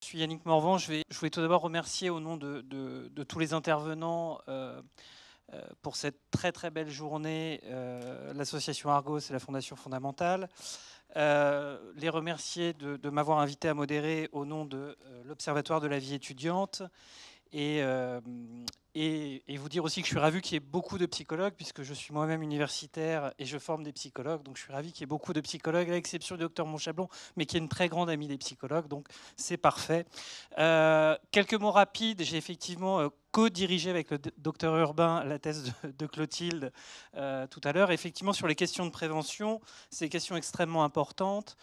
Je suis Yannick Morvan. Je voulais tout d'abord remercier au nom de tous les intervenants pour cette très très belle journée, l'association Argos et la Fondation Fondamentale. Les remercier de m'avoir invité à modérer au nom de l'Observatoire de la vie étudiante. Et vous dire aussi que je suis ravi qu'il y ait beaucoup de psychologues, puisque je suis moi-même universitaire et je forme des psychologues. Donc je suis ravi qu'il y ait beaucoup de psychologues, à l'exception du docteur Monchablon, mais qui est une très grande amie des psychologues. Donc c'est parfait. Quelques mots rapides. J'ai effectivement co-dirigé avec le docteur Urbain la thèse de Clotilde tout à l'heure. Effectivement, sur les questions de prévention, c'est des questions extrêmement importantes.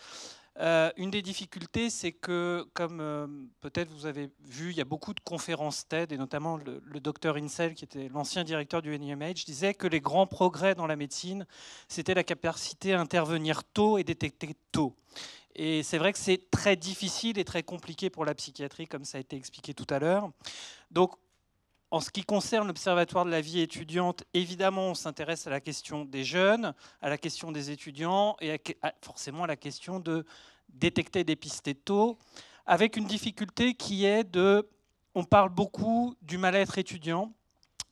Une des difficultés, c'est que, comme peut-être vous avez vu, il y a beaucoup de conférences TED, et notamment le docteur Insel, qui était l'ancien directeur du NIMH, disait que les grands progrès dans la médecine, c'était la capacité à intervenir tôt et détecter tôt. Et c'est vrai que c'est très difficile et très compliqué pour la psychiatrie, comme ça a été expliqué tout à l'heure. Donc, en ce qui concerne l'Observatoire de la vie étudiante, évidemment, on s'intéresse à la question des jeunes, à la question des étudiants et forcément à la question de détecter et dépister tôt, avec une difficulté qui est on parle beaucoup du mal-être étudiant,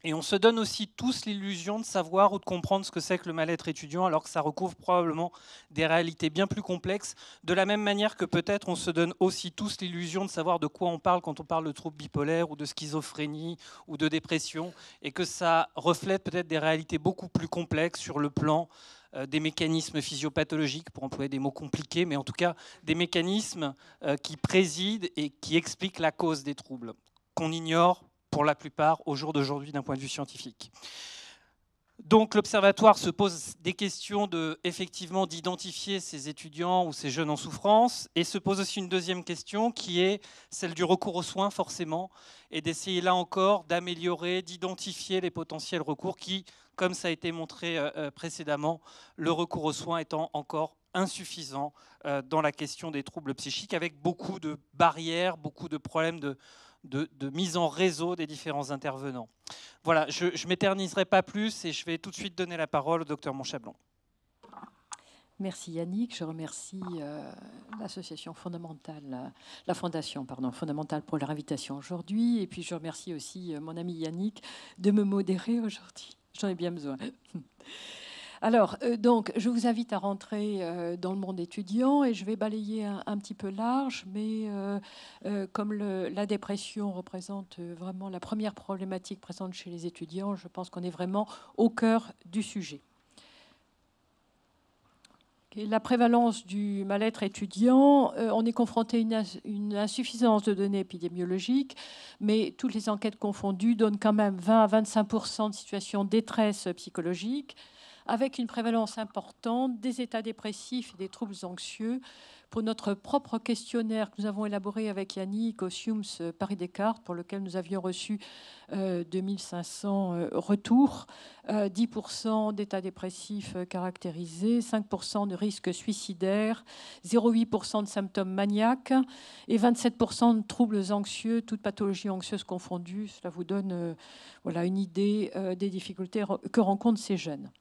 et on se donne aussi tous l'illusion de savoir ou de comprendre ce que c'est que le mal-être étudiant, alors que ça recouvre probablement des réalités bien plus complexes, de la même manière que peut-être on se donne aussi tous l'illusion de savoir de quoi on parle quand on parle de troubles bipolaires ou de schizophrénie ou de dépression, et que ça reflète peut-être des réalités beaucoup plus complexes sur le plan des mécanismes physiopathologiques, pour employer des mots compliqués, mais en tout cas des mécanismes qui président et qui expliquent la cause des troubles, qu'on ignore pour la plupart au jour d'aujourd'hui d'un point de vue scientifique. Donc l'Observatoire se pose des questions effectivement d'identifier ces étudiants ou ces jeunes en souffrance, et se pose aussi une deuxième question qui est celle du recours aux soins, forcément, et d'essayer là encore d'améliorer, d'identifier les potentiels recours qui, comme ça a été montré précédemment, le recours aux soins étant encore insuffisant dans la question des troubles psychiques, avec beaucoup de barrières, beaucoup de problèmes de mise en réseau des différents intervenants. Voilà, je ne m'éterniserai pas plus et je vais tout de suite donner la parole au docteur Monchablon. Merci Yannick, je remercie l'association fondamentale, la fondation fondamentale pour leur invitation aujourd'hui, et puis je remercie aussi mon ami Yannick de me modérer aujourd'hui. J'en ai bien besoin. Alors, donc, je vous invite à rentrer dans le monde étudiant, et je vais balayer un petit peu large, mais comme la dépression représente vraiment la première problématique présente chez les étudiants, je pense qu'on est vraiment au cœur du sujet. La prévalence du mal-être étudiant, on est confronté à une insuffisance de données épidémiologiques, mais toutes les enquêtes confondues donnent quand même 20 à 25% de situations de détresse psychologique, avec une prévalence importante des états dépressifs et des troubles anxieux. Pour notre propre questionnaire que nous avons élaboré avec Yannick au SIUMS Paris-Descartes, pour lequel nous avions reçu 2500 retours, 10% d'états dépressifs caractérisés, 5% de risques suicidaires, 0,8% de symptômes maniaques et 27% de troubles anxieux, toutes pathologies anxieuses confondues. Cela vous donne voilà, une idée des difficultés que rencontrent ces jeunes.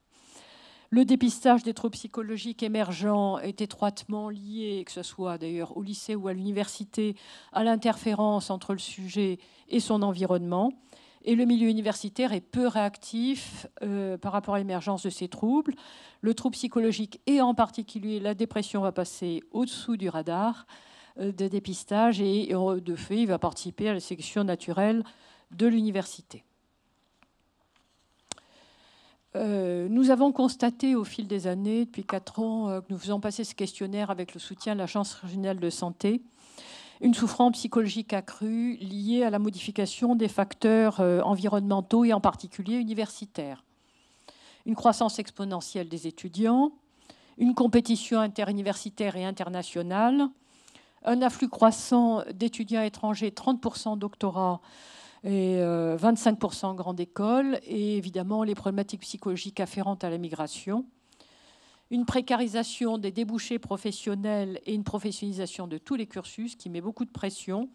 Le dépistage des troubles psychologiques émergents est étroitement lié, que ce soit d'ailleurs au lycée ou à l'université, à l'interférence entre le sujet et son environnement. Et le milieu universitaire est peu réactif par rapport à l'émergence de ces troubles. Le trouble psychologique et en particulier la dépression va passer au-dessous du radar de dépistage, et de fait, il va participer à la sélection naturelle de l'université. Nous avons constaté au fil des années, depuis 4 ans, que nous faisons passer ce questionnaire avec le soutien de l'Agence régionale de santé, une souffrance psychologique accrue liée à la modification des facteurs environnementaux et en particulier universitaires. Une croissance exponentielle des étudiants, une compétition interuniversitaire et internationale, un afflux croissant d'étudiants étrangers, 30% doctorats, et 25% grande école, et évidemment les problématiques psychologiques afférentes à la migration, une précarisation des débouchés professionnels et une professionnalisation de tous les cursus qui met beaucoup de pression,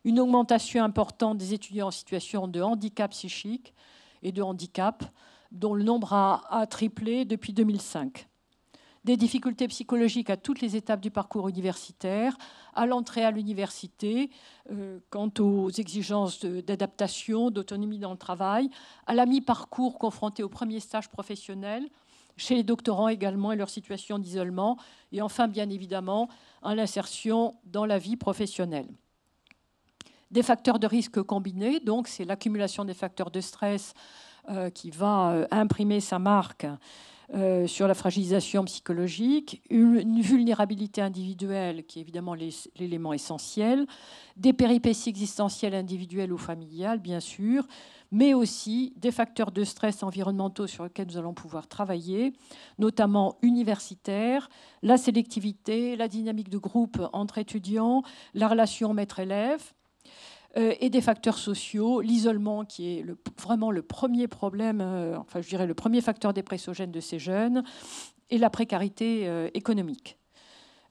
une augmentation importante des étudiants en situation de handicap psychique et de handicap, dont le nombre a triplé depuis 2005. des difficultés psychologiques à toutes les étapes du parcours universitaire, à l'entrée à l'université, quant aux exigences d'adaptation, d'autonomie dans le travail, à la mi-parcours confronté au premier stage professionnel, chez les doctorants également et leur situation d'isolement, et enfin, bien évidemment, à l'insertion dans la vie professionnelle. Des facteurs de risque combinés, donc c'est l'accumulation des facteurs de stress qui va imprimer sa marque sur la fragilisation psychologique, une vulnérabilité individuelle qui est évidemment l'élément essentiel, des péripéties existentielles individuelles ou familiales, bien sûr, mais aussi des facteurs de stress environnementaux sur lesquels nous allons pouvoir travailler, notamment universitaires, la sélectivité, la dynamique de groupe entre étudiants, la relation maître-élève, et des facteurs sociaux, l'isolement qui est vraiment le premier problème, enfin je dirais le premier facteur dépressogène de ces jeunes, et la précarité économique.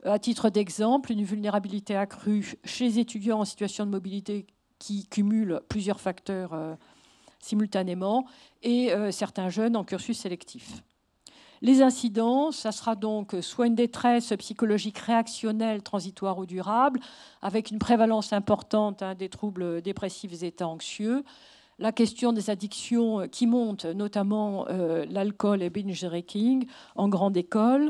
À titre d'exemple, une vulnérabilité accrue chez les étudiants en situation de mobilité qui cumulent plusieurs facteurs simultanément, et certains jeunes en cursus sélectif. Les incidents, ça sera donc soit une détresse psychologique réactionnelle, transitoire ou durable, avec une prévalence importante des troubles dépressifs et états anxieux. La question des addictions qui montent, notamment l'alcool et binge drinking en grande école.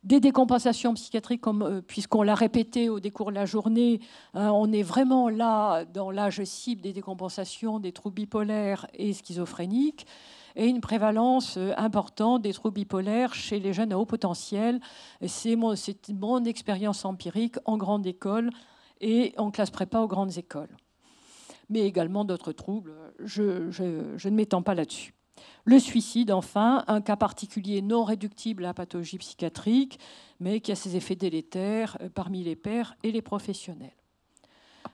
Des décompensations psychiatriques, puisqu'on l'a répété au décours de la journée, on est vraiment là dans l'âge cible des décompensations, des troubles bipolaires et schizophréniques, et une prévalence importante des troubles bipolaires chez les jeunes à haut potentiel. C'est mon expérience empirique en grande école et en classe prépa aux grandes écoles. Mais également d'autres troubles, je ne m'étends pas là-dessus. Le suicide, enfin, un cas particulier non réductible à la pathologie psychiatrique, mais qui a ses effets délétères parmi les pairs et les professionnels.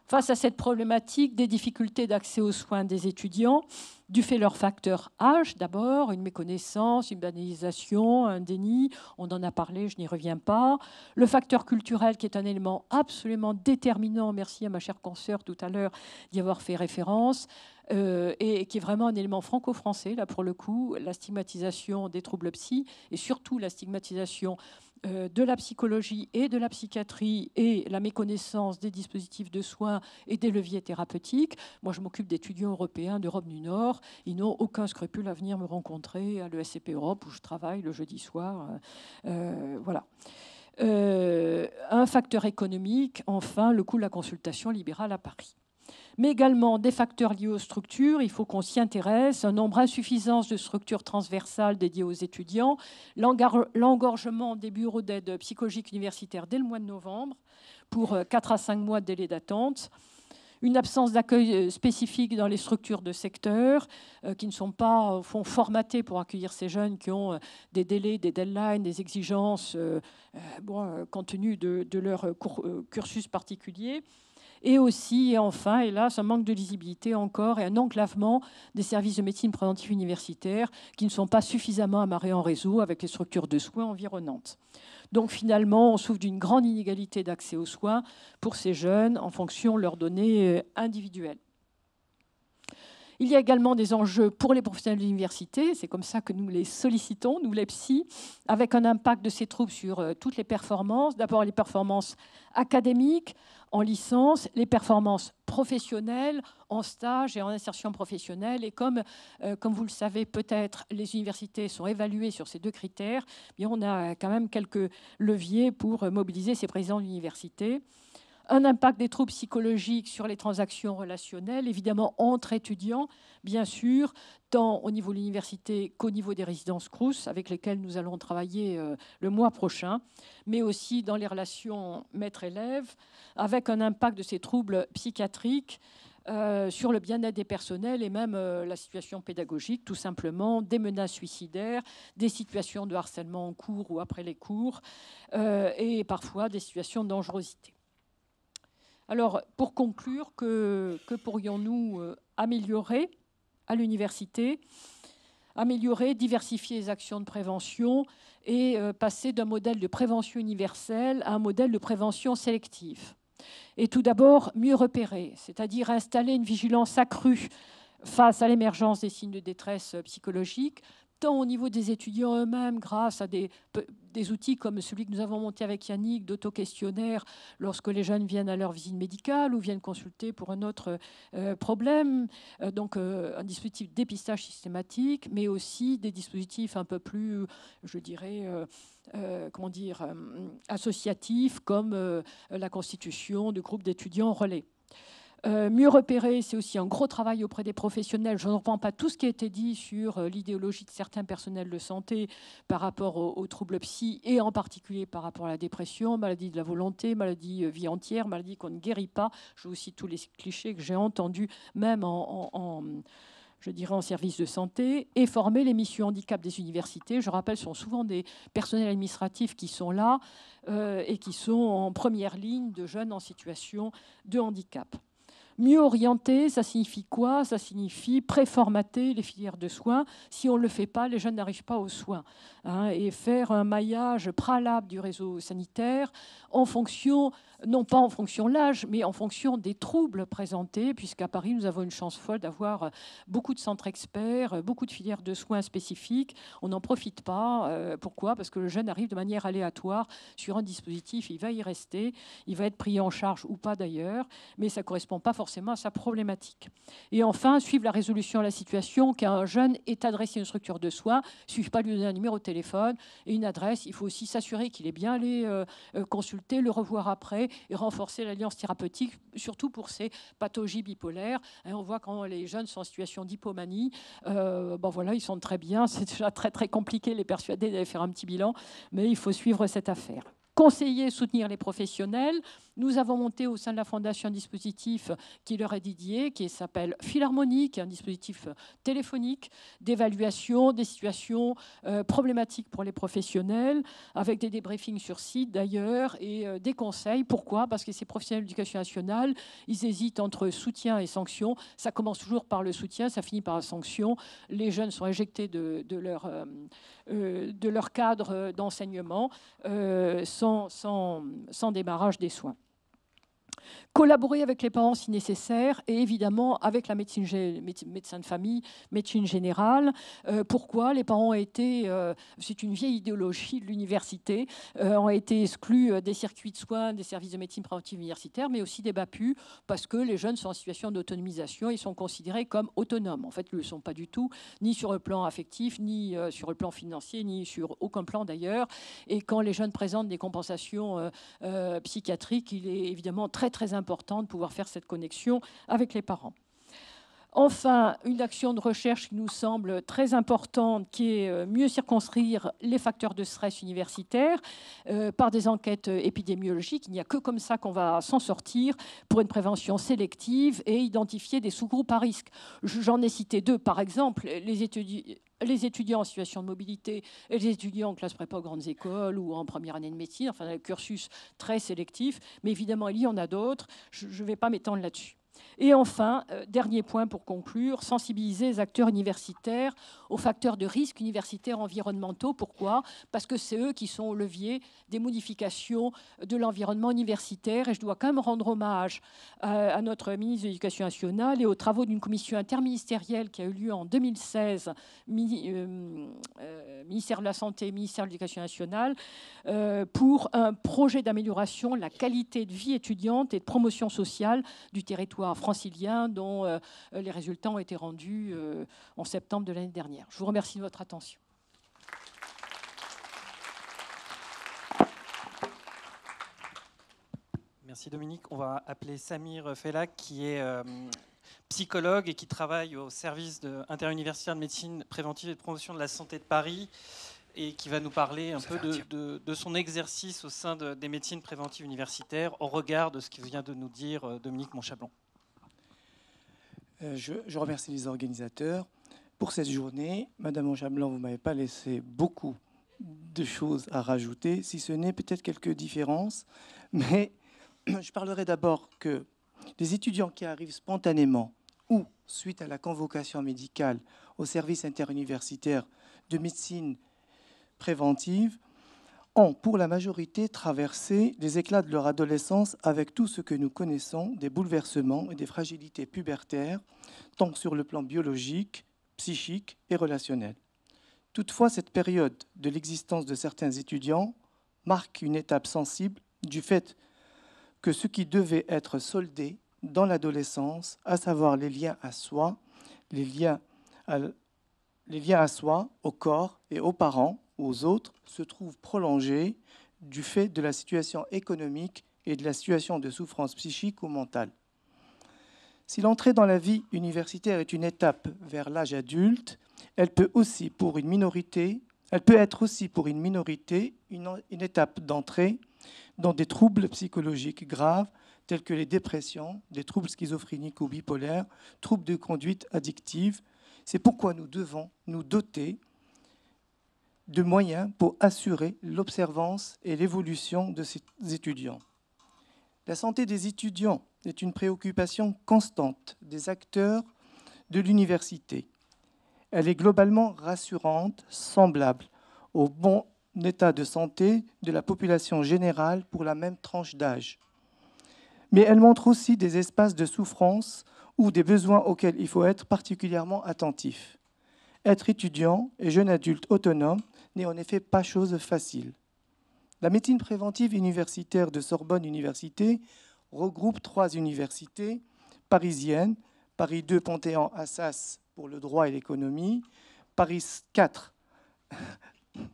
Face à cette problématique des difficultés d'accès aux soins des étudiants, du fait de leur facteur âge d'abord, une méconnaissance, une banalisation, un déni, on en a parlé, je n'y reviens pas. Le facteur culturel qui est un élément absolument déterminant, merci à ma chère consoeur tout à l'heure d'y avoir fait référence, et qui est vraiment un élément franco-français, là pour le coup, la stigmatisation des troubles psy et surtout la stigmatisation de la psychologie et de la psychiatrie et la méconnaissance des dispositifs de soins et des leviers thérapeutiques. Moi, je m'occupe d'étudiants européens d'Europe du Nord. Ils n'ont aucun scrupule à venir me rencontrer à l'ESCP Europe où je travaille le jeudi soir. Voilà. Un facteur économique, enfin, le coût de la consultation libérale à Paris. Mais également des facteurs liés aux structures, il faut qu'on s'y intéresse, un nombre insuffisant de structures transversales dédiées aux étudiants, l'engorgement des bureaux d'aide psychologique universitaire dès le mois de novembre, pour 4 à 5 mois de délai d'attente, une absence d'accueil spécifique dans les structures de secteur qui ne sont pas au fond formatées pour accueillir ces jeunes qui ont des délais, des deadlines, des exigences compte tenu de leur cursus particulier. Et aussi, et enfin, hélas, un manque de lisibilité encore et un enclavement des services de médecine préventive universitaire qui ne sont pas suffisamment amarrés en réseau avec les structures de soins environnantes. Donc finalement, on souffre d'une grande inégalité d'accès aux soins pour ces jeunes en fonction de leurs données individuelles. Il y a également des enjeux pour les professionnels de l'université, c'est comme ça que nous les sollicitons, nous les psys, avec un impact de ces troubles sur toutes les performances. D'abord les performances académiques, en licence, les performances professionnelles, en stage et en insertion professionnelle. Et comme vous le savez peut-être, les universités sont évaluées sur ces deux critères, bien on a quand même quelques leviers pour mobiliser ces présidents d'université. Un impact des troubles psychologiques sur les transactions relationnelles, évidemment entre étudiants, bien sûr, tant au niveau de l'université qu'au niveau des résidences Crous, avec lesquelles nous allons travailler le mois prochain, mais aussi dans les relations maître-élève, avec un impact de ces troubles psychiatriques sur le bien-être des personnels et même la situation pédagogique, tout simplement, des menaces suicidaires, des situations de harcèlement en cours ou après les cours, et parfois des situations de dangerosité. Alors, pour conclure, que pourrions-nous améliorer à l'université? Améliorer, diversifier les actions de prévention et passer d'un modèle de prévention universelle à un modèle de prévention sélective. Et tout d'abord, mieux repérer, c'est-à-dire installer une vigilance accrue face à l'émergence des signes de détresse psychologique, tant au niveau des étudiants eux-mêmes, grâce à des outils comme celui que nous avons monté avec Yannick, d'auto-questionnaire, lorsque les jeunes viennent à leur visite médicale ou viennent consulter pour un autre problème. Donc un dispositif de dépistage systématique, mais aussi des dispositifs un peu plus, je dirais, associatifs, comme la constitution de groupes d'étudiants relais. Mieux repérer, c'est aussi un gros travail auprès des professionnels. Je ne reprends pas tout ce qui a été dit sur l'idéologie de certains personnels de santé par rapport aux troubles psy et en particulier par rapport à la dépression, maladie de la volonté, maladie vie entière, maladie qu'on ne guérit pas. Je vous cite tous les clichés que j'ai entendus, même je dirais en service de santé, et former les missions handicap des universités. Je rappelle, ce sont souvent des personnels administratifs qui sont là et qui sont en première ligne de jeunes en situation de handicap. Mieux orienter, ça signifie quoi? Ça signifie préformater les filières de soins. Si on ne le fait pas, les jeunes n'arrivent pas aux soins. Et faire un maillage préalable du réseau sanitaire en fonction, non pas en fonction de l'âge, mais en fonction des troubles présentés, puisqu'à Paris, nous avons une chance folle d'avoir beaucoup de centres experts, beaucoup de filières de soins spécifiques. On n'en profite pas. Pourquoi? Parce que le jeune arrive de manière aléatoire sur un dispositif, il va y rester, il va être pris en charge ou pas d'ailleurs, mais ça ne correspond pas forcément à sa problématique. Et enfin, suivre la résolution de la situation qu'un jeune est adressé à une structure de soins. Il ne suffit pas de lui donner un numéro de téléphone et une adresse. Il faut aussi s'assurer qu'il est bien allé consulter, le revoir après et renforcer l'alliance thérapeutique, surtout pour ces pathologies bipolaires. On voit quand les jeunes sont en situation d'hypomanie, voilà, ils sont très bien. C'est déjà très, très compliqué de les persuader d'aller faire un petit bilan, mais il faut suivre cette affaire. Conseiller, soutenir les professionnels. Nous avons monté au sein de la Fondation un dispositif qui leur est dédié, qui s'appelle Philharmonie, qui est un dispositif téléphonique d'évaluation des situations problématiques pour les professionnels, avec des débriefings sur site d'ailleurs et des conseils. Pourquoi? Parce que ces professionnels d'éducation nationale, ils hésitent entre soutien et sanction. Ça commence toujours par le soutien, ça finit par la sanction. Les jeunes sont éjectés de leur cadre d'enseignement sans démarrage des soins. Collaborer avec les parents si nécessaire et évidemment avec la médecin de famille, médecine générale. Pourquoi? Les parents ont été, c'est une vieille idéologie de l'université, ont été exclus des circuits de soins, des services de médecine préventive universitaire, mais aussi des BAPU, parce que les jeunes sont en situation d'autonomisation, ils sont considérés comme autonomes. En fait, ils ne le sont pas du tout, ni sur le plan affectif, ni sur le plan financier, ni sur aucun plan d'ailleurs. Et quand les jeunes présentent des compensations psychiatriques, il est évidemment très très important de pouvoir faire cette connexion avec les parents. Enfin, une action de recherche qui nous semble très importante, qui est mieux circonscrire les facteurs de stress universitaires par des enquêtes épidémiologiques. Il n'y a que comme ça qu'on va s'en sortir pour une prévention sélective et identifier des sous-groupes à risque. J'en ai cité deux, par exemple, les étudiants en situation de mobilité et les étudiants en classe prépa aux grandes écoles ou en première année de médecine, enfin un cursus très sélectif, mais évidemment il y en a d'autres, je ne vais pas m'étendre là-dessus. Et enfin, dernier point pour conclure, sensibiliser les acteurs universitaires aux facteurs de risque universitaires environnementaux. Pourquoi? Parce que c'est eux qui sont au levier des modifications de l'environnement universitaire. Et je dois quand même rendre hommage à notre ministre de l'Éducation nationale et aux travaux d'une commission interministérielle qui a eu lieu en 2016, ministère de la Santé, ministère de l'Éducation nationale, pour un projet d'amélioration de la qualité de vie étudiante et de promotion sociale du territoire francilien dont les résultats ont été rendus en septembre de l'année dernière. Je vous remercie de votre attention. Merci Dominique. On va appeler Samir Fellack qui est psychologue et qui travaille au service interuniversitaire de médecine préventive et de promotion de la santé de Paris et qui va nous parler un peu de son exercice au sein des médecines préventives universitaires au regard de ce que vient de nous dire Dominique Monchablon. Je remercie les organisateurs pour cette journée. Madame Monchablon, vous ne m'avez pas laissé beaucoup de choses à rajouter, si ce n'est peut-être quelques différences. Mais je parlerai d'abord que les étudiants qui arrivent spontanément ou suite à la convocation médicale au service interuniversitaire de médecine préventive ont pour la majorité traversé les éclats de leur adolescence avec tout ce que nous connaissons des bouleversements et des fragilités pubertaires, tant sur le plan biologique, psychique et relationnel. Toutefois, cette période de l'existence de certains étudiants marque une étape sensible du fait que ce qui devait être soldé dans l'adolescence, à savoir les liens à soi, les liens à soi, au corps et aux parents, aux autres, se trouve prolongé du fait de la situation économique et de la situation de souffrance psychique ou mentale. Si l'entrée dans la vie universitaire est une étape vers l'âge adulte, elle peut être aussi pour une minorité une étape d'entrée dans des troubles psychologiques graves tels que les dépressions, des troubles schizophréniques ou bipolaires, troubles de conduite addictive. C'est pourquoi nous devons nous doter de moyens pour assurer l'observance et l'évolution de ces étudiants. La santé des étudiants est une préoccupation constante des acteurs de l'université. Elle est globalement rassurante, semblable au bon état de santé de la population générale pour la même tranche d'âge. Mais elle montre aussi des espaces de souffrance ou des besoins auxquels il faut être particulièrement attentif. Être étudiant et jeune adulte autonome n'est en effet pas chose facile. La médecine préventive universitaire de Sorbonne Université regroupe 3 universités parisiennes, Paris 2 Panthéon-Assas pour le droit et l'économie, Paris 4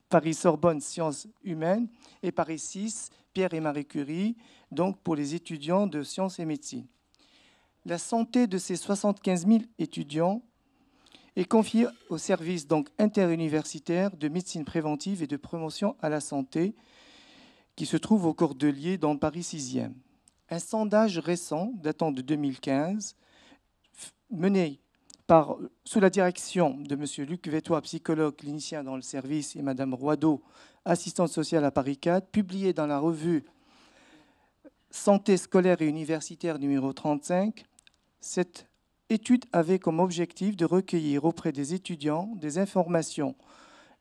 Paris Sorbonne Sciences humaines et Paris 6 Pierre et Marie Curie, donc pour les étudiants de sciences et médecine. La santé de ces 75 000 étudiants est confiée au service donc interuniversitaire de médecine préventive et de promotion à la santé qui se trouve au Cordelier dans Paris 6e. Un sondage récent datant de 2015 mené sous la direction de M. Luc Vétois, psychologue clinicien dans le service, et Mme Roideau, assistante sociale à Paris 4, publié dans la revue Santé scolaire et universitaire numéro 35. Cette étude avait comme objectif de recueillir auprès des étudiants des informations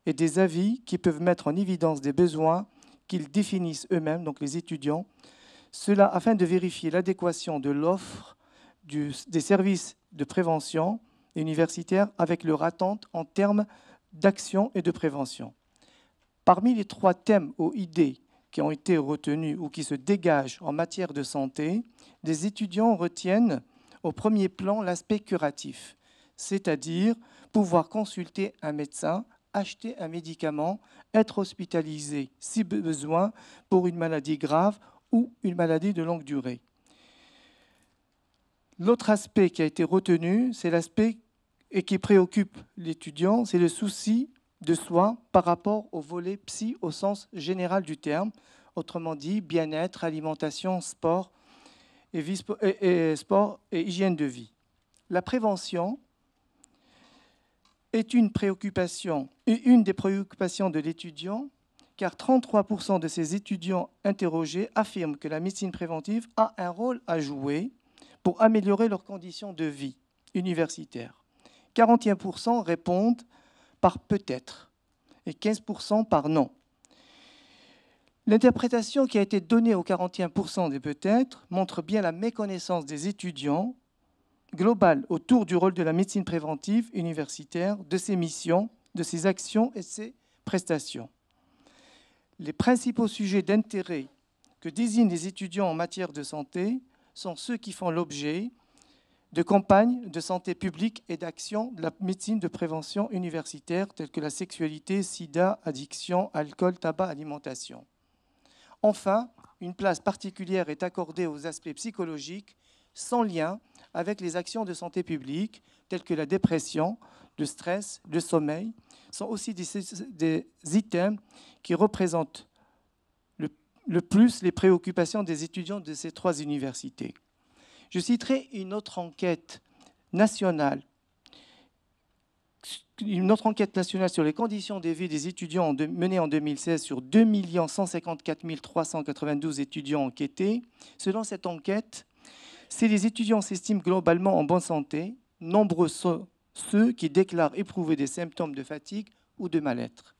et des avis qui peuvent mettre en évidence des besoins qu'ils définissent eux-mêmes, donc les étudiants, cela afin de vérifier l'adéquation de l'offre des services de prévention universitaire avec leur attente en termes d'action et de prévention. Parmi les 3 thèmes ou idées qui ont été retenus ou qui se dégagent en matière de santé, les étudiants retiennent au premier plan l'aspect curatif, c'est-à-dire pouvoir consulter un médecin, acheter un médicament, être hospitalisé si besoin pour une maladie grave ou une maladie de longue durée. L'autre aspect qui a été retenu, c'est l'aspect et qui préoccupe l'étudiant, c'est le souci de soi par rapport au volet psy au sens général du terme, autrement dit bien-être, alimentation, sport et hygiène de vie. La prévention est une des préoccupations de l'étudiant, car 33% de ces étudiants interrogés affirment que la médecine préventive a un rôle à jouer pour améliorer leurs conditions de vie universitaire. 41% répondent par peut-être et 15% par non. L'interprétation qui a été donnée aux 41% des peut-être montre bien la méconnaissance des étudiants globale autour du rôle de la médecine préventive universitaire, de ses missions, de ses actions et de ses prestations. Les principaux sujets d'intérêt que désignent les étudiants en matière de santé sont ceux qui font l'objet de campagnes de santé publique et d'actions de la médecine de prévention universitaire telles que la sexualité, sida, addiction, alcool, tabac, alimentation. Enfin, une place particulière est accordée aux aspects psychologiques sans lien avec les actions de santé publique telles que la dépression, le stress, le sommeil, sont aussi des items qui représentent le plus les préoccupations des étudiants de ces 3 universités. Je citerai une autre enquête nationale sur les conditions de vie des étudiants menée en 2016 sur 2 154 392 étudiants enquêtés. Selon cette enquête, si les étudiants s'estiment globalement en bonne santé, nombreux sont ceux qui déclarent éprouver des symptômes de fatigue ou de mal-être.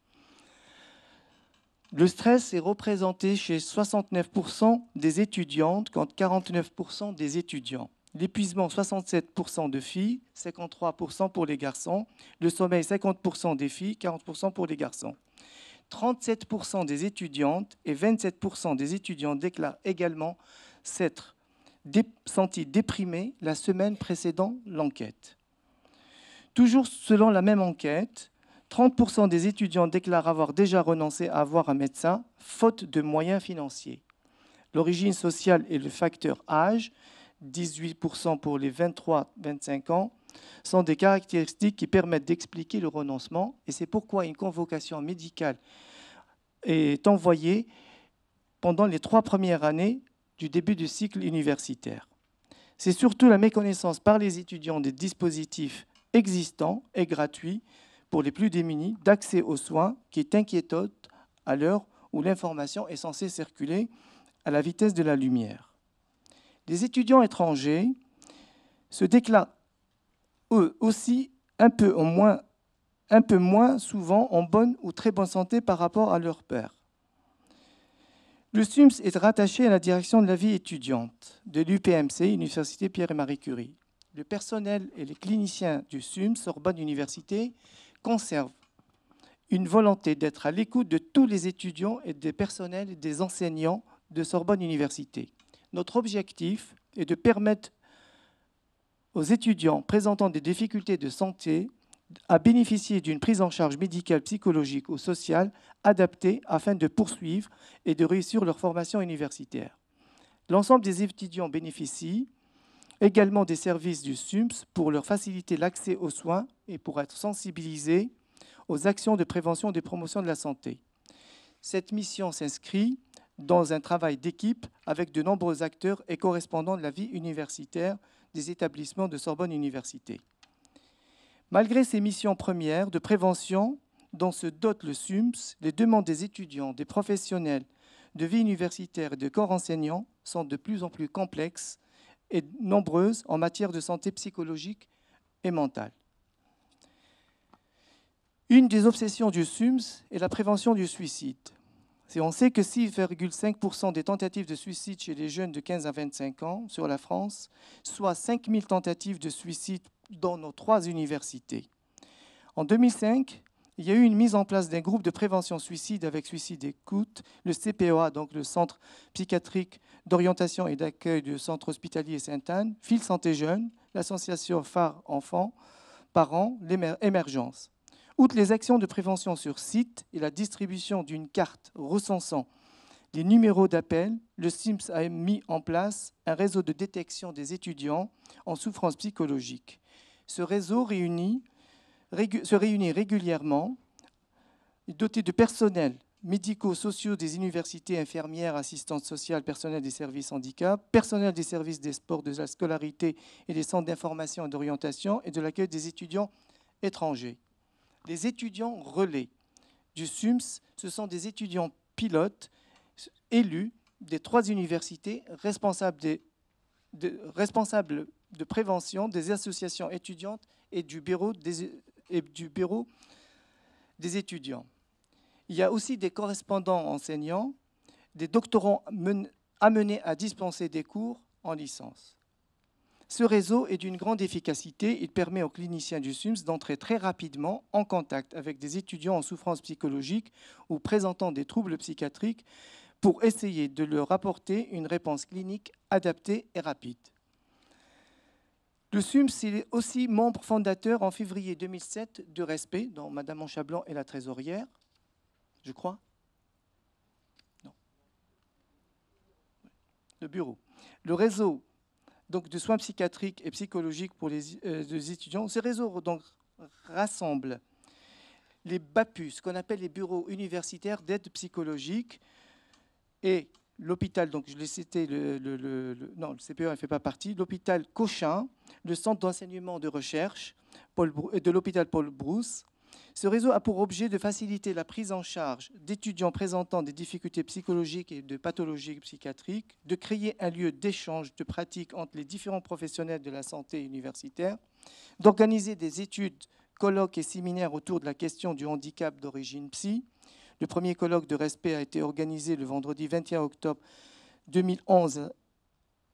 Le stress est représenté chez 69% des étudiantes contre 49% des étudiants. L'épuisement, 67% de filles, 53% pour les garçons. Le sommeil, 50% des filles, 40% pour les garçons. 37% des étudiantes et 27% des étudiants déclarent également s'être sentis déprimés la semaine précédant l'enquête. Toujours selon la même enquête, 30% des étudiants déclarent avoir déjà renoncé à voir un médecin, faute de moyens financiers. L'origine sociale et le facteur âge, 18% pour les 23-25 ans, sont des caractéristiques qui permettent d'expliquer le renoncement, et c'est pourquoi une convocation médicale est envoyée pendant les 3 premières années du début du cycle universitaire. C'est surtout la méconnaissance par les étudiants des dispositifs existants et gratuits pour les plus démunis d'accès aux soins qui est inquiétante à l'heure où l'information est censée circuler à la vitesse de la lumière. Les étudiants étrangers se déclarent eux aussi un peu moins souvent en bonne ou très bonne santé par rapport à leurs pairs. Le SUMS est rattaché à la direction de la vie étudiante de l'UPMC, Université Pierre et Marie Curie. Le personnel et les cliniciens du SUMS, Sorbonne Université, conservent une volonté d'être à l'écoute de tous les étudiants et des personnels et des enseignants de Sorbonne Université. Notre objectif est de permettre aux étudiants présentant des difficultés de santé à bénéficier d'une prise en charge médicale, psychologique ou sociale adaptée afin de poursuivre et de réussir leur formation universitaire. L'ensemble des étudiants bénéficient également des services du SUMS pour leur faciliter l'accès aux soins et pour être sensibilisés aux actions de prévention et de promotion de la santé. Cette mission s'inscrit dans un travail d'équipe avec de nombreux acteurs et correspondants de la vie universitaire des établissements de Sorbonne Université. Malgré ces missions premières de prévention dont se dote le SUMS, les demandes des étudiants, des professionnels de vie universitaire et de corps enseignants sont de plus en plus complexes et nombreuses en matière de santé psychologique et mentale. Une des obsessions du SUMS est la prévention du suicide. On sait que 6,5% des tentatives de suicide chez les jeunes de 15 à 25 ans sur la France, soit 5000 tentatives de suicide dans nos 3 universités. En 2005, il y a eu une mise en place d'un groupe de prévention suicide avec Suicide Écoute, le CPOA, donc le Centre psychiatrique d'orientation et d'accueil du Centre hospitalier Sainte-Anne, Fil Santé Jeunes, l'association Phare Enfants, Parents, l'Émergence. Outre les actions de prévention sur site et la distribution d'une carte recensant les numéros d'appel, le SUMS a mis en place un réseau de détection des étudiants en souffrance psychologique. Ce réseau se réunit régulièrement, doté de personnels médicaux, sociaux des universités, infirmières, assistantes sociales, personnel des services handicap, personnel des services des sports, de la scolarité et des centres d'information et d'orientation et de l'accueil des étudiants étrangers. Les étudiants relais du SUMS, ce sont des étudiants pilotes élus des 3 universités responsables de prévention des associations étudiantes et du bureau des étudiants. Il y a aussi des correspondants enseignants, des doctorants amenés à dispenser des cours en licence. Ce réseau est d'une grande efficacité. Il permet aux cliniciens du SUMS d'entrer très rapidement en contact avec des étudiants en souffrance psychologique ou présentant des troubles psychiatriques pour essayer de leur apporter une réponse clinique adaptée et rapide. Le SUMS est aussi membre fondateur en février 2007 de Respect, dont Mme Monchablan est la trésorière, je crois. Non. Le bureau. Le réseau donc, de soins psychiatriques et psychologiques pour les étudiants. Ce réseau donc, rassemble les BAPU, ce qu'on appelle les bureaux universitaires d'aide psychologique, et l'hôpital, donc je l'ai cité, non, le CPE ne fait pas partie, l'hôpital Cochin, le centre d'enseignement de recherche de l'hôpital Paul Brousse. Ce réseau a pour objet de faciliter la prise en charge d'étudiants présentant des difficultés psychologiques et de pathologies psychiatriques, de créer un lieu d'échange de pratiques entre les différents professionnels de la santé universitaire, d'organiser des études, colloques et séminaires autour de la question du handicap d'origine psy. Le premier colloque de Respect a été organisé le vendredi 21 octobre 2011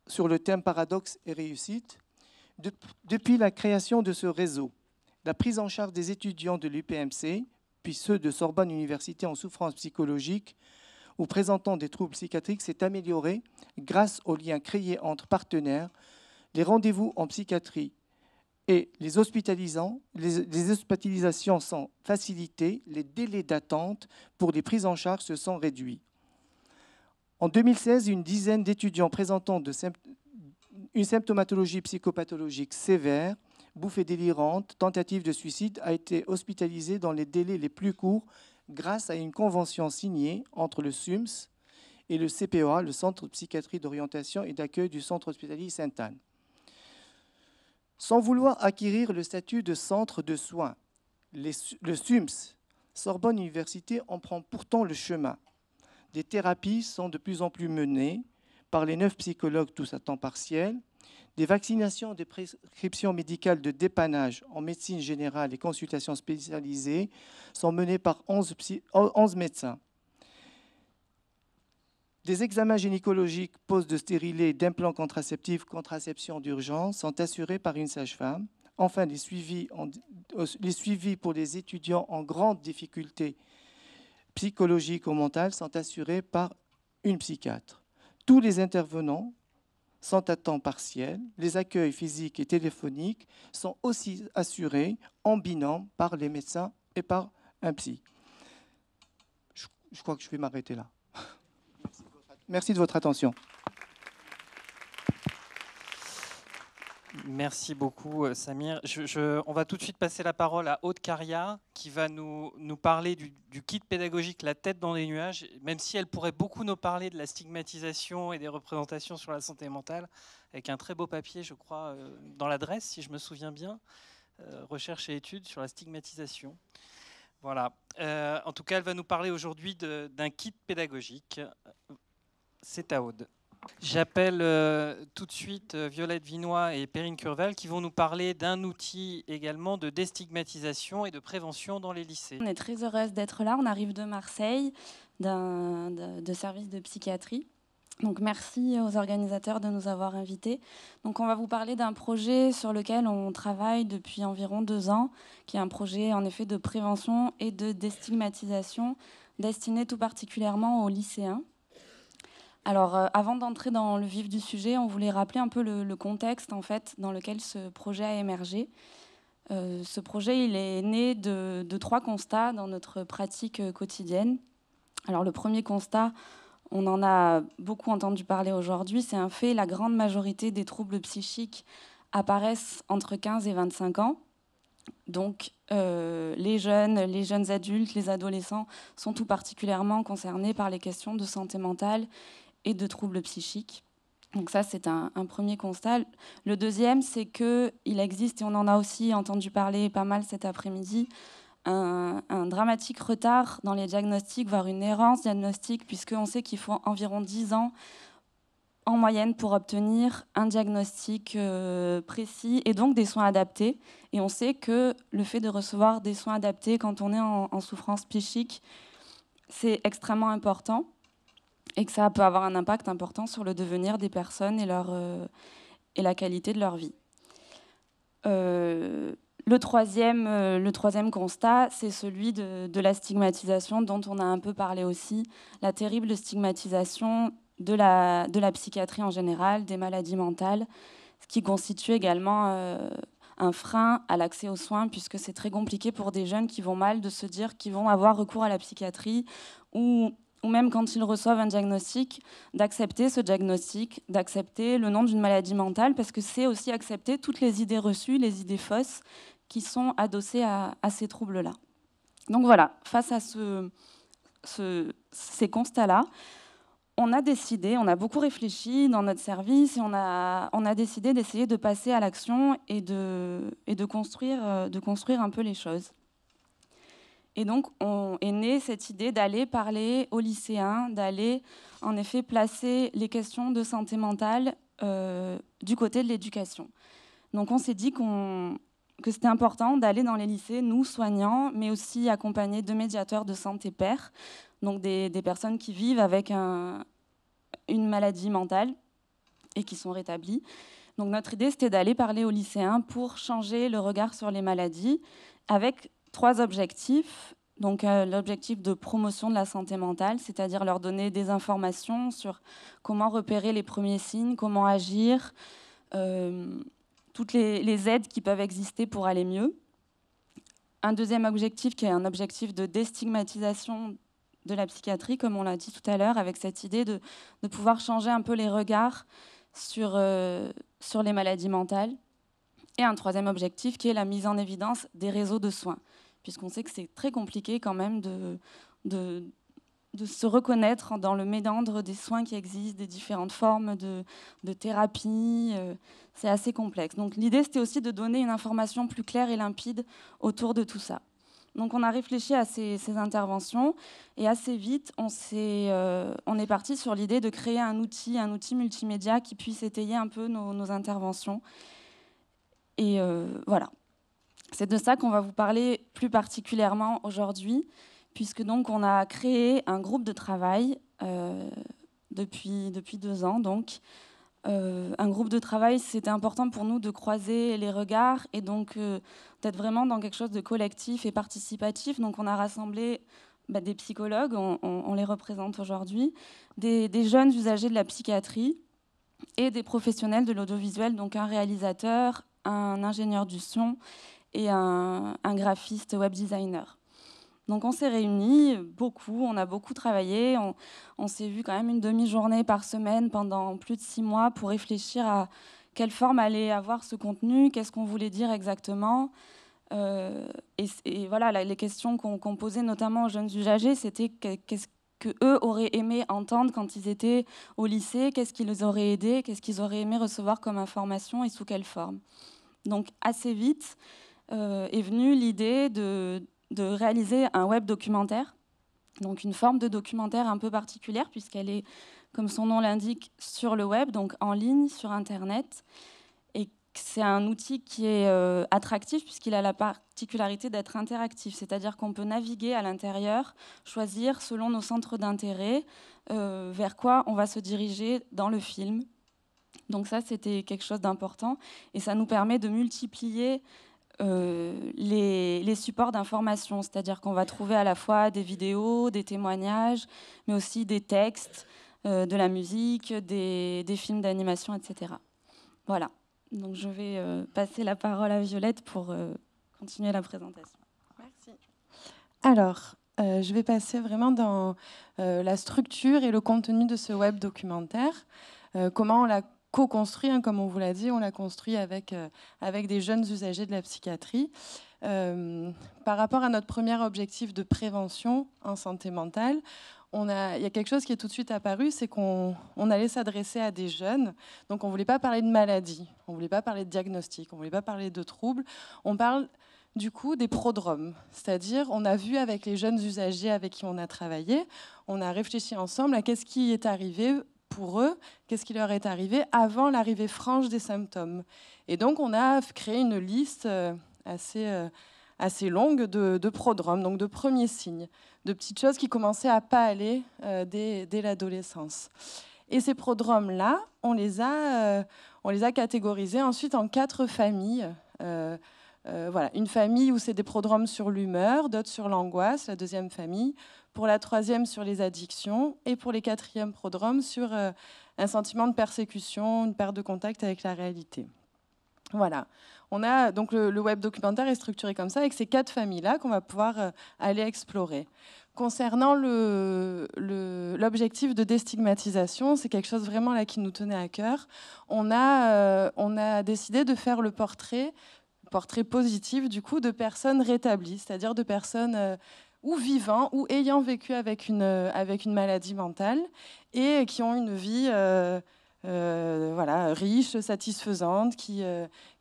sur le thème paradoxe et réussite. Depuis la création de ce réseau, la prise en charge des étudiants de l'UPMC, puis ceux de Sorbonne Université en souffrance psychologique ou présentant des troubles psychiatriques s'est améliorée grâce aux liens créés entre partenaires, les rendez-vous en psychiatrie et les hospitalisations sont facilitées, les délais d'attente pour les prises en charge se sont réduits. En 2016, une dizaine d'étudiants présentant une symptomatologie psychopathologique sévère, bouffée délirante, tentative de suicide, a été hospitalisée dans les délais les plus courts grâce à une convention signée entre le SUMS et le CPOA, le Centre de psychiatrie d'orientation et d'accueil du Centre hospitalier Sainte-Anne. Sans vouloir acquérir le statut de centre de soins, le SUMS, Sorbonne Université, en prend pourtant le chemin. Des thérapies sont de plus en plus menées par les 9 psychologues, tous à temps partiel. Des vaccinations, des prescriptions médicales de dépannage en médecine générale et consultations spécialisées sont menées par 11 médecins. Des examens gynécologiques, pose de stérilet, d'implants contraceptifs, contraception d'urgence sont assurés par une sage-femme. Enfin, les suivis pour les étudiants en grande difficulté psychologiques ou mentales sont assurés par une psychiatre. Tous les intervenants sont à temps partiel. Les accueils physiques et téléphoniques sont aussi assurés en binôme par les médecins et par un psy. Je crois que je vais m'arrêter là. Merci de votre attention. Merci beaucoup, Samir. On va tout de suite passer la parole à Aude Caria, qui va nous parler du kit pédagogique La tête dans les nuages, même si elle pourrait beaucoup nous parler de la stigmatisation et des représentations sur la santé mentale, avec un très beau papier, je crois, dans l'adresse, si je me souviens bien, recherche et études sur la stigmatisation. Voilà. En tout cas, elle va nous parler aujourd'hui d'un kit pédagogique. C'est à Aude. J'appelle tout de suite Violette Vinoy et Perrine Curvel qui vont nous parler d'un outil également de déstigmatisation et de prévention dans les lycées. On est très heureuse d'être là. On arrive de Marseille, de service de psychiatrie. Donc merci aux organisateurs de nous avoir invités. Donc on va vous parler d'un projet sur lequel on travaille depuis environ 2 ans, qui est un projet en effet de prévention et de déstigmatisation destiné tout particulièrement aux lycéens. Alors, avant d'entrer dans le vif du sujet, on voulait rappeler un peu le contexte en fait, dans lequel ce projet a émergé. Ce projet, il est né de 3 constats dans notre pratique quotidienne. Alors, le premier constat, on en a beaucoup entendu parler aujourd'hui, c'est un fait, la grande majorité des troubles psychiques apparaissent entre 15 et 25 ans. Donc, les jeunes adultes, les adolescents sont tout particulièrement concernés par les questions de santé mentale et de troubles psychiques. Donc ça, c'est un premier constat. Le deuxième, c'est qu'il existe, et on en a aussi entendu parler pas mal cet après-midi, un dramatique retard dans les diagnostics, voire une errance diagnostique, puisqu'on sait qu'il faut environ 10 ans en moyenne pour obtenir un diagnostic précis et donc des soins adaptés. Et on sait que le fait de recevoir des soins adaptés quand on est en souffrance psychique, c'est extrêmement important, et que ça peut avoir un impact important sur le devenir des personnes et la qualité de leur vie. Le troisième constat, c'est celui de la stigmatisation dont on a un peu parlé aussi, la terrible stigmatisation de la psychiatrie en général, des maladies mentales, ce qui constitue également un frein à l'accès aux soins, puisque c'est très compliqué pour des jeunes qui vont mal de se dire qu'ils vont avoir recours à la psychiatrie ou même quand ils reçoivent un diagnostic, d'accepter ce diagnostic, d'accepter le nom d'une maladie mentale, parce que c'est aussi accepter toutes les idées reçues, les idées fausses qui sont adossées à ces troubles-là. Donc voilà, face à ces constats-là, on a beaucoup réfléchi dans notre service et on a décidé d'essayer de passer à l'action et de construire un peu les choses. Et donc, est née cette idée d'aller parler aux lycéens, d'aller en effet placer les questions de santé mentale du côté de l'éducation. Donc, on s'est dit que c'était important d'aller dans les lycées, nous, soignants, mais aussi accompagnés de médiateurs de santé pairs, donc des personnes qui vivent avec une maladie mentale, et qui sont rétablis. Donc notre idée, c'était d'aller parler aux lycéens pour changer le regard sur les maladies avec 3 objectifs. Donc l'objectif de promotion de la santé mentale, c'est-à-dire leur donner des informations sur comment repérer les premiers signes, comment agir, toutes les aides qui peuvent exister pour aller mieux. Un deuxième objectif qui est un objectif de déstigmatisation de la psychiatrie, comme on l'a dit tout à l'heure, avec cette idée de pouvoir changer un peu les regards sur les maladies mentales. Et un troisième objectif qui est la mise en évidence des réseaux de soins, puisqu'on sait que c'est très compliqué quand même de se reconnaître dans le méandre des soins qui existent, des différentes formes de thérapie. C'est assez complexe. Donc l'idée, c'était aussi de donner une information plus claire et limpide autour de tout ça. Donc on a réfléchi à ces interventions et assez vite, on est parti sur l'idée de créer un outil multimédia qui puisse étayer un peu nos interventions. Et voilà. C'est de ça qu'on va vous parler plus particulièrement aujourd'hui, puisque donc on a créé un groupe de travail depuis 2 ans. Donc, un groupe de travail, c'était important pour nous de croiser les regards et donc d'être vraiment dans quelque chose de collectif et participatif. Donc on a rassemblé des psychologues, on les représente aujourd'hui, des jeunes usagers de la psychiatrie et des professionnels de l'audiovisuel, donc un réalisateur, un ingénieur du son et un graphiste web designer. Donc on s'est réunis beaucoup, on a beaucoup travaillé, on s'est vu quand même une demi-journée par semaine pendant plus de 6 mois pour réfléchir à quelle forme allait avoir ce contenu, qu'est-ce qu'on voulait dire exactement. Et voilà, les questions qu'on posait notamment aux jeunes usagers, c'était qu'est-ce qu'eux auraient aimé entendre quand ils étaient au lycée, qu'est-ce qui les aurait aidés, qu'est-ce qu'ils auraient aimé recevoir comme information et sous quelle forme. Donc assez vite est venue l'idée de réaliser un web documentaire, donc une forme de documentaire un peu particulière puisqu'elle est, comme son nom l'indique, sur le web, donc en ligne, sur Internet. Et c'est un outil qui est attractif puisqu'il a la particularité d'être interactif, c'est-à-dire qu'on peut naviguer à l'intérieur, choisir selon nos centres d'intérêt vers quoi on va se diriger dans le film. Donc ça, c'était quelque chose d'important et ça nous permet de multiplier les supports d'information, c'est-à-dire qu'on va trouver à la fois des vidéos, des témoignages, mais aussi des textes, de la musique, des films d'animation, etc. Voilà, donc je vais passer la parole à Violette pour continuer la présentation. Merci. Alors, je vais passer vraiment dans la structure et le contenu de ce web documentaire, comment on l'a co-construit, comme on vous l'a dit, on l'a construit avec des jeunes usagers de la psychiatrie. Par rapport à notre premier objectif de prévention en santé mentale, il y a quelque chose qui est tout de suite apparu, c'est qu'on allait s'adresser à des jeunes. Donc on ne voulait pas parler de maladie, on ne voulait pas parler de diagnostic, on ne voulait pas parler de troubles. On parle du coup des prodromes, c'est-à-dire on a vu avec les jeunes usagers avec qui on a travaillé, on a réfléchi ensemble à qu'est-ce qui est arrivé pour eux, qu'est-ce qui leur est arrivé avant l'arrivée franche des symptômes. Et donc, on a créé une liste assez longue de prodromes, donc de premiers signes, de petites choses qui commençaient à pas aller dès l'adolescence. Et ces prodromes-là, on les a catégorisés ensuite en 4 familles. Voilà, une famille où c'est des prodromes sur l'humeur, d'autres sur l'angoisse, la deuxième famille. Pour la 3e, sur les addictions. Et pour les 4e prodromes, sur un sentiment de persécution, une perte de contact avec la réalité. Voilà. On a, donc le web documentaire est structuré comme ça, avec ces 4 familles-là qu'on va pouvoir aller explorer. Concernant l'objectif de déstigmatisation, c'est quelque chose vraiment là qui nous tenait à cœur. On a décidé de faire le portrait positif du coup de personnes rétablies, c'est-à-dire de personnes ou vivant ou ayant vécu avec une maladie mentale et qui ont une vie riche, satisfaisante, qui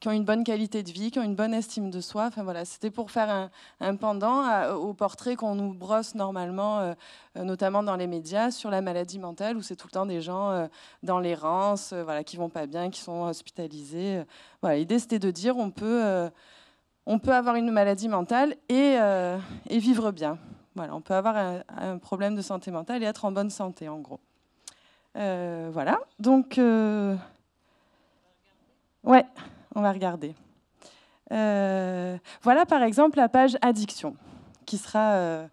ont une bonne qualité de vie, qui ont une bonne estime de soi. Enfin, voilà, c'était pour faire un pendant au portrait qu'on nous brosse normalement, notamment dans les médias, sur la maladie mentale, où c'est tout le temps des gens dans l'errance, qui vont pas bien, qui sont hospitalisés. Voilà, l'idée, c'était de dire on peut avoir une maladie mentale et vivre bien. Voilà, on peut avoir un problème de santé mentale et être en bonne santé, en gros. Voilà. Donc, Ouais, on va regarder. Voilà par exemple la page addiction, qui sera...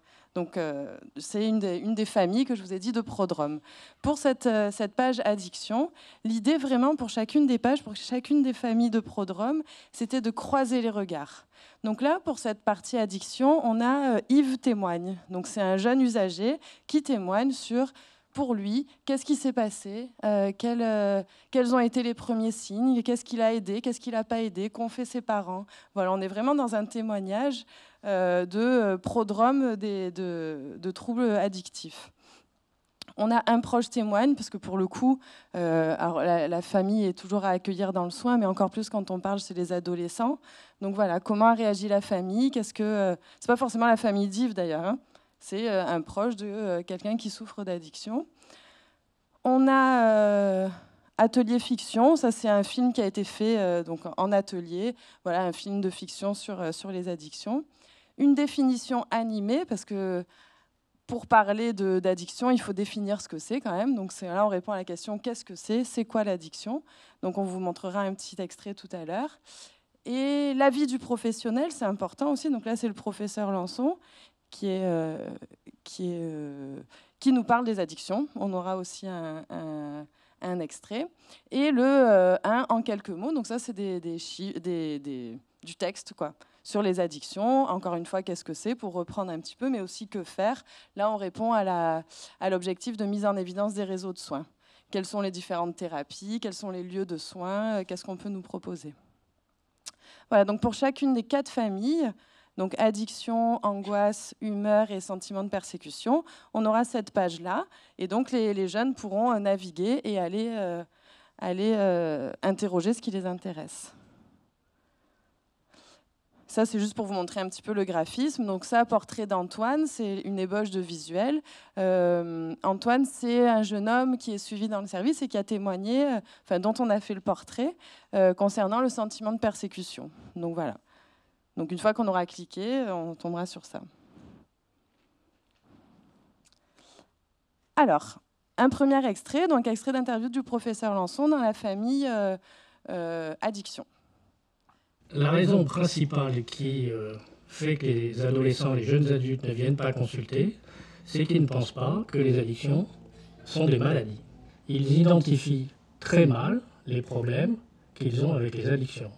c'est une des familles que je vous ai dit de Prodrome. Pour cette page addiction, l'idée vraiment pour chacune des pages, pour chacune des familles de Prodrome, c'était de croiser les regards. Donc là, pour cette partie addiction, on a Yves témoigne. Donc c'est un jeune usager qui témoigne sur, pour lui, qu'est-ce qui s'est passé, quels ont été les premiers signes, qu'est-ce qu'il a aidé, qu'est-ce qu'il n'a pas aidé, qu'ont fait ses parents. Voilà, on est vraiment dans un témoignage de prodrome de troubles addictifs. On a un proche témoigne, parce que pour le coup, alors la famille est toujours à accueillir dans le soin, mais encore plus quand on parle, c'est les adolescents. Donc voilà, comment a réagi la famille? C'est pas forcément la famille d'Yves d'ailleurs, hein. C'est un proche de quelqu'un qui souffre d'addiction. On a Atelier fiction, ça c'est un film qui a été fait donc en atelier. Voilà, un film de fiction sur les addictions. Une définition animée, parce que pour parler d'addiction, il faut définir ce que c'est quand même. Donc là, on répond à la question qu'est-ce que c'est quoi l'addiction? Donc on vous montrera un petit extrait tout à l'heure. Et l'avis du professionnel, c'est important aussi. Donc là, c'est le professeur Lançon qui nous parle des addictions. On aura aussi un extrait. Et le 1 en quelques mots. Donc ça, c'est du texte, quoi, sur les addictions. Encore une fois, qu'est-ce que c'est, pour reprendre un petit peu, mais aussi que faire. Là, on répond à l'objectif de mise en évidence des réseaux de soins. Quelles sont les différentes thérapies? Quels sont les lieux de soins? Qu'est-ce qu'on peut nous proposer? Voilà, donc pour chacune des 4 familles, donc addiction, angoisse, humeur et sentiment de persécution, on aura cette page-là. Et donc les jeunes pourront naviguer et aller interroger ce qui les intéresse. Ça, c'est juste pour vous montrer un petit peu le graphisme. Donc ça, portrait d'Antoine, c'est une ébauche de visuel. Antoine, c'est un jeune homme qui est suivi dans le service et qui a témoigné, dont on a fait le portrait, concernant le sentiment de persécution. Donc voilà. Donc une fois qu'on aura cliqué, on tombera sur ça. Alors, un premier extrait, donc extrait d'interview du professeur Lançon dans la famille addiction. La raison principale qui fait que les adolescents, les jeunes adultes ne viennent pas consulter, c'est qu'ils ne pensent pas que les addictions sont des maladies. Ils identifient très mal les problèmes qu'ils ont avec les addictions.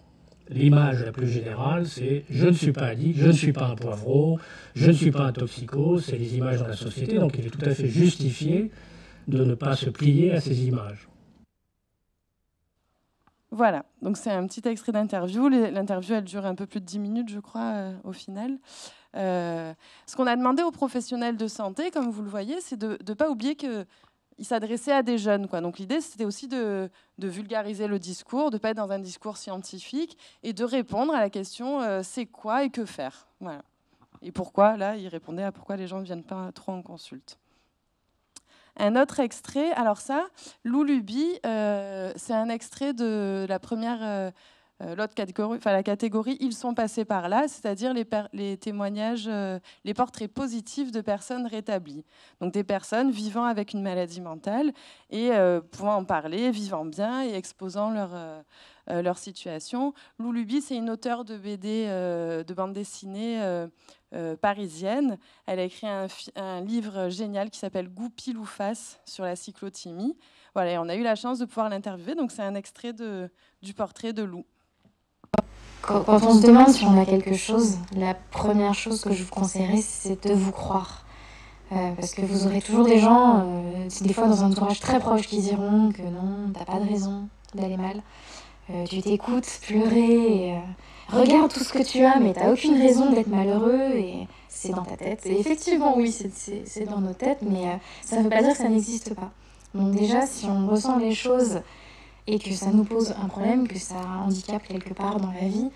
L'image la plus générale, c'est « je ne suis pas addict, je ne suis pas un poivreau, je ne suis pas un toxico », c'est les images dans la société, donc il est tout à fait justifié de ne pas se plier à ces images. Voilà, donc c'est un petit extrait d'interview. L'interview, elle dure un peu plus de 10 minutes, je crois, au final. Ce qu'on a demandé aux professionnels de santé, comme vous le voyez, c'est de ne pas oublier qu'ils s'adressaient à des jeunes, quoi. Donc l'idée, c'était aussi de vulgariser le discours, de ne pas être dans un discours scientifique, et de répondre à la question c'est quoi et que faire. Voilà. Et pourquoi, là, ils répondaient à pourquoi les gens ne viennent pas trop en consulte. Un autre extrait, alors ça, Lou Luby, c'est un extrait de la première, l'autre catégorie, enfin la catégorie ils sont passés par là, c'est-à-dire les témoignages, les portraits positifs de personnes rétablies. Donc des personnes vivant avec une maladie mentale et pouvant en parler, vivant bien et exposant leur situation. Lou Luby, c'est une auteure de BD, de bande dessinée parisienne. Elle a écrit un livre génial qui s'appelle Goupil ou face sur la cyclothymie. Voilà, et on a eu la chance de pouvoir l'interviewer. Donc c'est un extrait du portrait de Lou. Quand on se demande si on a quelque chose, la première chose que je vous conseillerais, c'est de vous croire. Parce que vous aurez toujours des gens, des fois dans un entourage très proche, qui diront que non, t'as pas de raison d'aller mal. Tu t'écoutes pleurer, et, regarde tout ce que tu as, mais t'as aucune raison d'être malheureux, et c'est dans ta tête. Et effectivement, oui, c'est dans nos têtes, mais ça ne veut pas dire que ça n'existe pas. Donc déjà, si on ressent les choses et que ça nous pose un problème, que ça handicape quelque part dans la vie,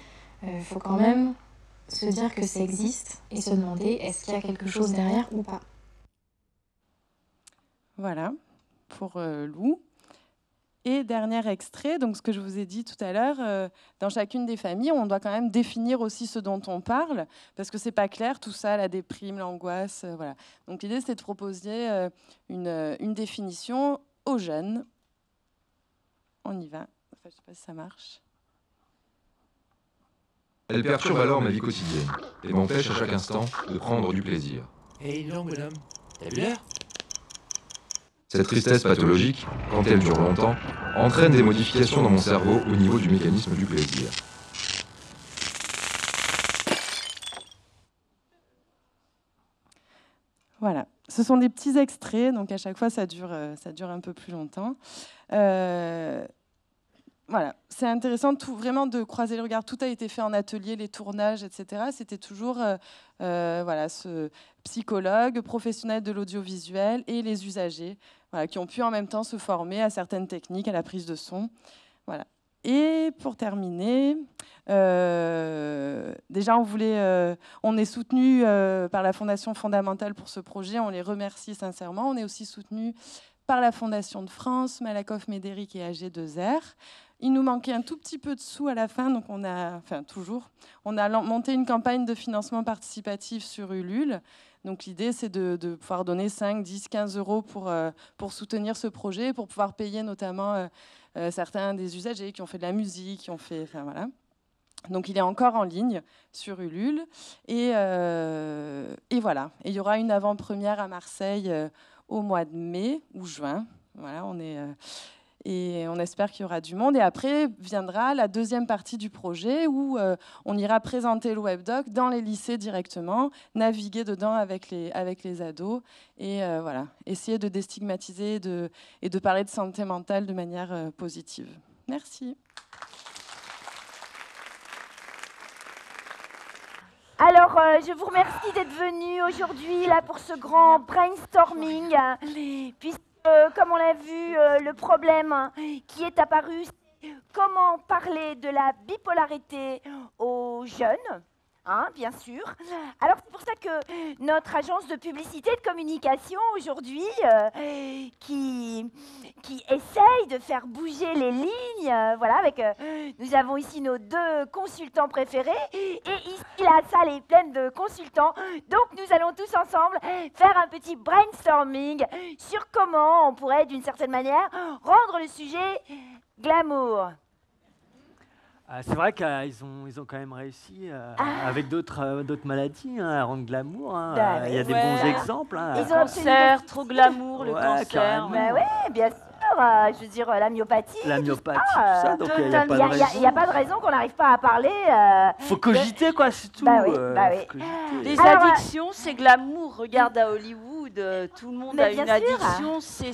faut quand même se dire que ça existe et se demander est-ce qu'il y a quelque chose derrière ou pas. Voilà, pour Lou. Et dernier extrait, donc ce que je vous ai dit tout à l'heure, dans chacune des familles, on doit quand même définir aussi ce dont on parle, parce que c'est pas clair tout ça, la déprime, l'angoisse, voilà. Donc l'idée, c'est de proposer une définition aux jeunes. On y va. Enfin, je sais pas si ça marche. Elle perturbe alors ma vie quotidienne et m'empêche à chaque instant de prendre du plaisir. Hé, non, madame, t'as bu l'heure? Cette tristesse pathologique, quand elle dure longtemps, entraîne des modifications dans mon cerveau au niveau du mécanisme du plaisir. Voilà, ce sont des petits extraits, donc à chaque fois ça dure un peu plus longtemps. Voilà, c'est intéressant vraiment de croiser le regard. Tout a été fait en atelier, les tournages, etc. C'était toujours voilà, ce psychologue, professionnel de l'audiovisuel et les usagers voilà, qui ont pu en même temps se former à certaines techniques, à la prise de son. Voilà. Et pour terminer, déjà on est soutenu par la Fondation Fondamentale pour ce projet, on les remercie sincèrement. On est aussi soutenu par la Fondation de France, Malakoff Médéric et AG2R. Il nous manquait un tout petit peu de sous à la fin, donc on a monté une campagne de financement participatif sur Ulule. Donc l'idée, c'est de pouvoir donner 5, 10, 15 euros pour soutenir ce projet, pour pouvoir payer notamment certains des usagers qui ont fait de la musique, qui ont fait... Enfin, voilà. Donc il est encore en ligne sur Ulule. Et voilà. Et il y aura une avant-première à Marseille au mois de mai ou juin. Voilà, et on espère qu'il y aura du monde. Et après viendra la deuxième partie du projet où on ira présenter le webdoc dans les lycées directement, naviguer dedans avec les ados et voilà, essayer de déstigmatiser et de parler de santé mentale de manière positive. Merci. Alors, je vous remercie d'être venus aujourd'hui là pour ce grand brainstorming, puisque, comme on l'a vu, le problème qui est apparu, c'est comment parler de la bipolarité aux jeunes, hein, bien sûr. Alors, c'est pour ça que notre agence de publicité et de communication aujourd'hui, qui essaye de faire bouger les lignes, voilà, nous avons ici nos 2 consultants préférés, et ici la salle est pleine de consultants, donc nous allons tous ensemble faire un petit brainstorming sur comment on pourrait, d'une certaine manière, rendre le sujet glamour. C'est vrai qu'ils ont quand même réussi avec d'autres maladies à rendre glamour. Hein. Il y a des bons exemples. Hein. Ils ont cancer, trop glamour, le cancer. Bah oui, bien sûr. Je veux dire, la myopathie. La myopathie, tout ça. Donc il n'y a pas de raison. Il n'y a pas de raison qu'on n'arrive pas à parler. Faut cogiter, quoi, c'est tout. Bah oui. Les addictions, c'est glamour. Regarde à Hollywood, tout le monde a une addiction. C'est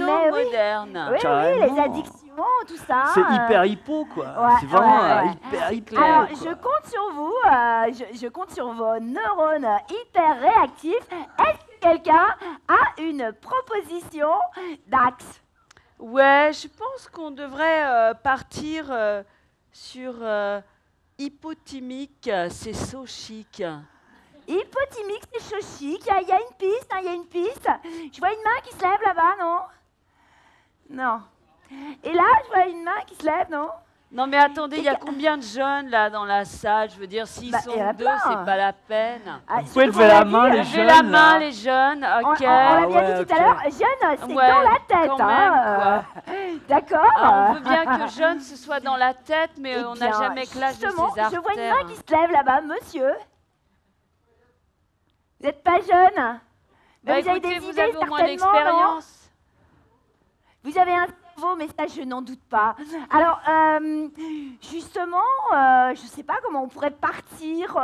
moderne. Oui, les addictions, tout ça. C'est hyper hypo, quoi. Ouais, c'est vraiment hyper. Alors, je compte sur vous, je compte sur vos neurones hyper réactifs. Est-ce que quelqu'un a une proposition d'axe? Ouais, je pense qu'on devrait partir sur hypothymique, c'est so chic. Hypothymique, c'est so chic. Il y a une piste, il y a une piste. Je vois une main qui se lève là-bas, non? Non. Et là, je vois une main qui se lève, non? Non, mais attendez, il y a combien de jeunes là dans la salle? Je veux dire, s'ils sont 2, c'est pas la peine. Vous pouvez lever la main, les jeunes. Levez la main, les jeunes, ok. On l'a bien dit tout à l'heure, jeune, c'est dans la tête. Quand même, d'accord. On veut bien que jeune, ce soit dans la tête, mais on n'a jamais que l'âge de ses artères. Je vois une main qui se lève là-bas, monsieur. Vous n'êtes pas jeune. Vous avez des idées, au moins d'expérience. Vous avez un cerveau, mais ça, je n'en doute pas. Alors, justement, je ne sais pas comment on pourrait partir.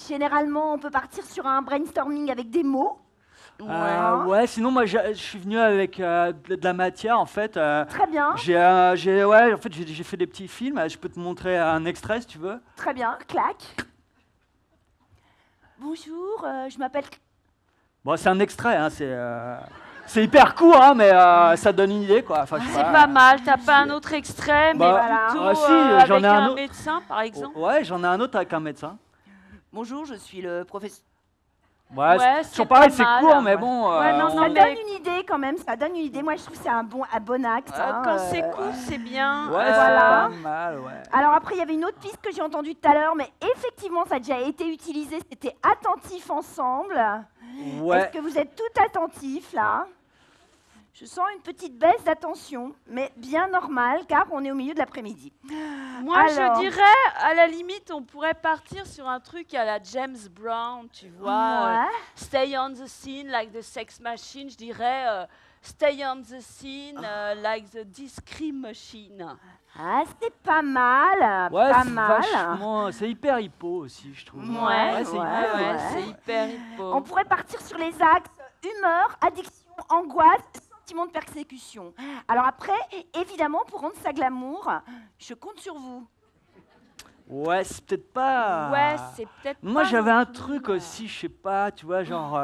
Généralement, on peut partir sur un brainstorming avec des mots. Ouais, sinon, moi, je suis venu avec de la matière, en fait. Très bien. En fait, j'ai fait des petits films. Je peux te montrer un extrait, si tu veux. Très bien, clac. Bonjour, je m'appelle... Bon, c'est un extrait, hein, c'est hyper court, hein, mais ça donne une idée, quoi. Enfin, c'est pas mal, t'as pas un autre extrait, mais plutôt avec un médecin, par exemple? Ouais, j'en ai un autre avec un médecin. Bonjour, je suis le professeur... Ouais, c'est toujours pareil, c'est court, mais bon... ça donne une idée, quand même, ça donne une idée. Moi, je trouve que c'est un bon acte. Quand c'est court, c'est bien. Ouais, c'est pas mal, ouais. Alors après, il y avait une autre piste que j'ai entendue tout à l'heure, mais effectivement, ça a déjà été utilisé, c'était attentif ensemble. Ouais. Est-ce que vous êtes tout attentifs, là? Je sens une petite baisse d'attention, mais bien normale, car on est au milieu de l'après-midi. Moi, je dirais, à la limite, on pourrait partir sur un truc à la James Brown, tu vois. Stay on the scene like the sex machine. Je dirais stay on the scene like the discream machine. Ah, c'est pas mal. Ouais, pas c'est mal. vachement... C'est hyper hippo aussi, je trouve. C'est hyper hippo. On pourrait partir sur les axes humeur, addiction, angoisse, sentiment de persécution. Alors après, évidemment, pour rendre ça glamour, je compte sur vous. Ouais, c'est peut-être pas... Ouais, c'est peut-être Moi, pas j'avais non un plus, truc aussi, je sais pas, tu vois, genre...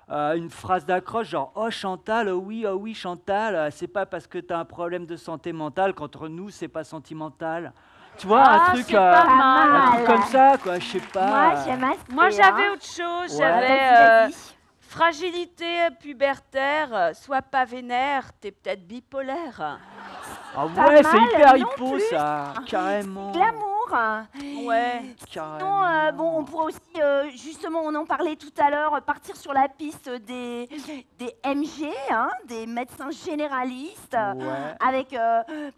une phrase d'accroche genre « Oh Chantal, oh oui Chantal, c'est pas parce que t'as un problème de santé mentale qu'entre nous, c'est pas sentimental. » Tu vois, un truc comme ça, quoi, je sais pas. Moi, j'aime assez. Moi, j'avais autre chose. Ouais. J'avais fragilité pubertaire, sois pas vénère, t'es peut-être bipolaire. Ah ouais, c'est hyper hippo, ça, carrément. Glamour. Ouais, carrément. Sinon, bon, on pourrait aussi, justement, on en parlait tout à l'heure, partir sur la piste des MG, hein, des médecins généralistes, avec,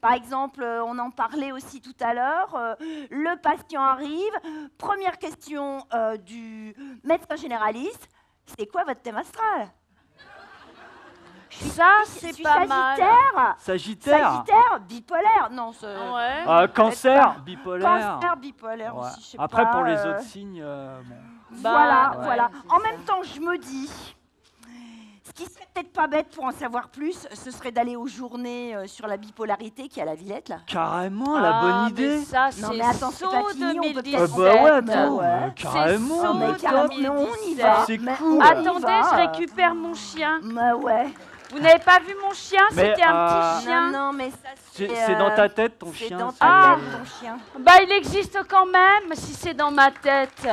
par exemple, on en parlait aussi tout à l'heure, le patient arrive, première question du médecin généraliste, c'est quoi votre thème astral? Ça, c'est pas mal. Sagittaire, bipolaire. Non, cancer, bipolaire. Cancer, bipolaire aussi, je sais Après, pas, pour les autres signes, Voilà. En même temps, je me dis, ce qui serait peut-être pas bête pour en savoir plus, ce serait d'aller aux journées sur la bipolarité qui est à la Villette, là. Carrément, la bonne idée. Mais ça, non, mais attends, c'est pas fini, on peut peut-être... Carrément. On y va. C'est cool. Attendez, je récupère mon chien. Ouais. Vous n'avez pas vu mon chien? C'était un petit chien. Non, mais ça, c'est dans ta tête, ton chien. C'est dans ta tête, ton chien. Bah, il existe quand même, si c'est dans ma tête.